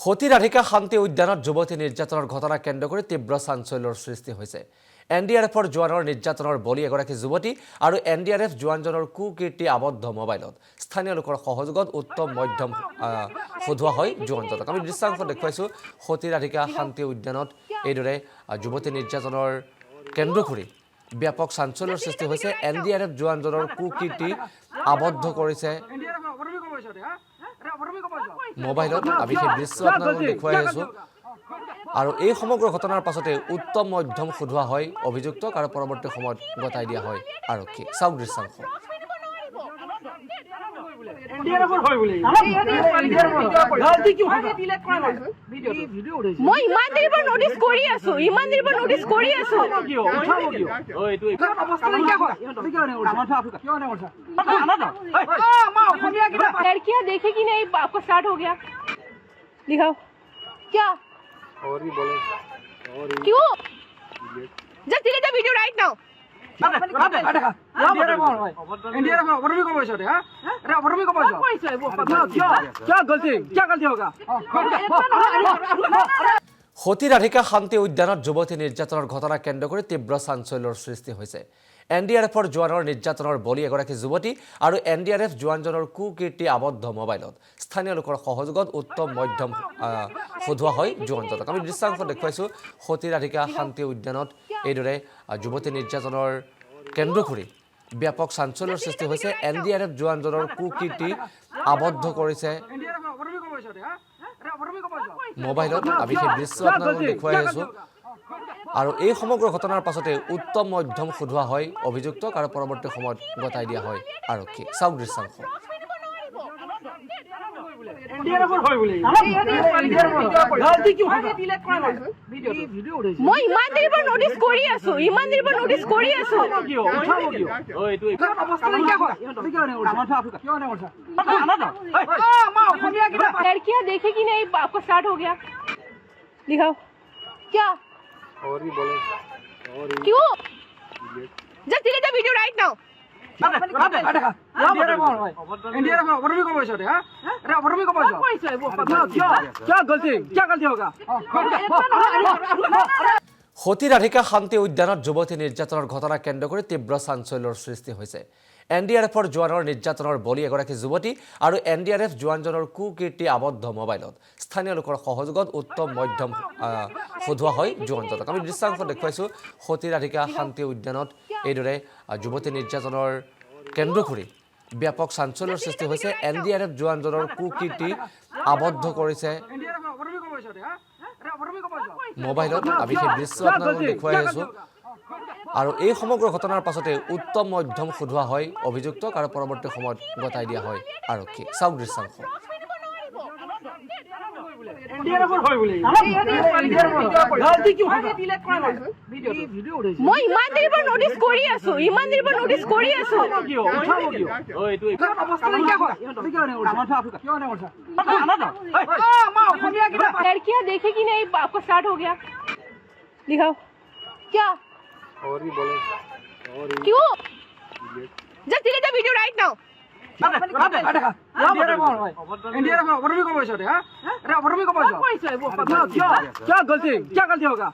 সতীৰাধিকা শান্তি উদ্যানত যুৱতী নিৰ্যাতনৰ ঘটনা কেন্দ্ৰ কৰি তীব্ৰ চাঞ্চল্যৰ সৃষ্টি হৈছে। এনডিআৰএফৰ জোৱানৰ নিৰ্যাতনৰ বলি এগৰাকী যুৱতী আৰু এনডিআৰএফ জোৱানজনৰ কুকীৰ্তি আবদ্ধ মোবাইলত স্থানীয় লোকৰ সহযোগত উত্তম মধ্যম সধোৱা হয় জোৱানজনক। আমি দৃশ্যাংশ দেখুৱাইছোঁ সতীৰাধিকা শান্তি উদ্যানত এইদৰে যুৱতী নিৰ্যাতনৰ কেন্দ্ৰ কৰি ব্যাপক চাঞ্চল্যৰ সৃষ্টি হৈছে। এনডিআৰএফ জোৱানজনৰ কুকীৰ্তি আবদ্ধ কৰিছে মোবাইলত। আমি সেই দৃশ্য আপোনালোকক দেখুৱাই আছোঁ আৰু এই সমগ্ৰ ঘটনাৰ পাছতে উত্তম মধ্যম সোধোৱা হয় অভিযুক্তক আৰু পৰৱৰ্তী সময়ত গতাই দিয়া হয় আৰক্ষীক। চাওক দৃশ্যাংশ। মই ইমান দেৰিৰ পৰা নোটিছ কৰি আছো लड़कियां देखे कि नहीं आपका स्टार्ट हो गया दिखाओ क्या और ही बोले क्यों just delete the video right now Sati Radhika শান্তি উদ্যানত যুৱতী নিৰ্যাতনৰ ঘটনা কেন্দ্ৰ কৰি তীব্ৰ চাঞ্চল্যৰ সৃষ্টি হৈছে। এনডিআৰএফৰ জোৱানৰ নিৰ্যাতনৰ বলি এগৰাকী যুৱতী আৰু এনডিআৰএফ জোৱানজনৰ কুকীৰ্তি আবদ্ধ মোবাইলত স্থানীয় লোকৰ সহযোগত উত্তম মধ্যম সধোৱা হয় জোৱানজনক। আমি দৃশ্যাংশ দেখুৱাইছোঁ সতীৰাধিকা শান্তি উদ্যানত এইদৰে যুৱতী নিৰ্যাতনৰ কেন্দ্ৰ কৰি ব্যাপক চাঞ্চল্যৰ সৃষ্টি হৈছে। এনডিআৰএফ জোৱানজনৰ কুকীৰ্তি আবদ্ধ কৰিছে মোবাইলত। আমি সেই দৃশ্য আপোনালোকক দেখুৱাই আছোঁ আৰু এই সমগ্ৰ ঘটনাৰ পাছতে উত্তম মধ্যম সোধোৱা হয় অভিযুক্তক আৰু পৰৱৰ্তী সময়ত গতাই দিয়া হয় আৰক্ষীক। চাওক দৃশ্যাংশ। মই ইমান দেৰিৰ পৰা নোটিছ কৰি আছো लड़कियां देखे कि नहीं आपका स्टार्ट हो गया दिखाओ क्या और ही बोले क्यों just delete the video right now Sati Radhika শান্তি উদ্যানত যুৱতী নিৰ্যাতনৰ ঘটনা কেন্দ্ৰ কৰি তীব্ৰ চাঞ্চল্যৰ সৃষ্টি হৈছে। এনডিআৰএফৰ জোৱানৰ নিৰ্যাতনৰ বলি এগৰাকী যুৱতী আৰু এনডিআৰএফ জোৱানজনৰ কুকীৰ্তি আবদ্ধ মোবাইলত স্থানীয় লোকৰ সহযোগত উত্তম মধ্যম সধোৱা হয় জোৱানজনক। আমি দৃশ্যাংশ দেখুৱাইছোঁ সতীৰাধিকা শান্তি উদ্যানত এইদৰে যুৱতী নিৰ্যাতনৰ কেন্দ্ৰ কৰি ব্যাপক চাঞ্চল্যৰ সৃষ্টি হৈছে। এনডিআৰএফ জোৱানজনৰ কুকীৰ্তি আবদ্ধ কৰিছে মোবাইলত। আমি সেই দৃশ্য আপোনালোকক দেখুৱাই আছোঁ আৰু এই সমগ্ৰ ঘটনাৰ পাছতে উত্তম মধ্যম সোধোৱা হয় অভিযুক্তক আৰু পৰৱৰ্তী সময়ত গতাই দিয়া হয় আৰক্ষীক। চাওক দৃশ্যাংশ। মই ইমান দেৰিৰ পৰা নোটিছ কৰি আছো लड़कियां देखे कि नहीं आपका स्टार्ट हो गया दिखाओ क्या और ही बोले क्यों just delete the video right now क्या गलती होगा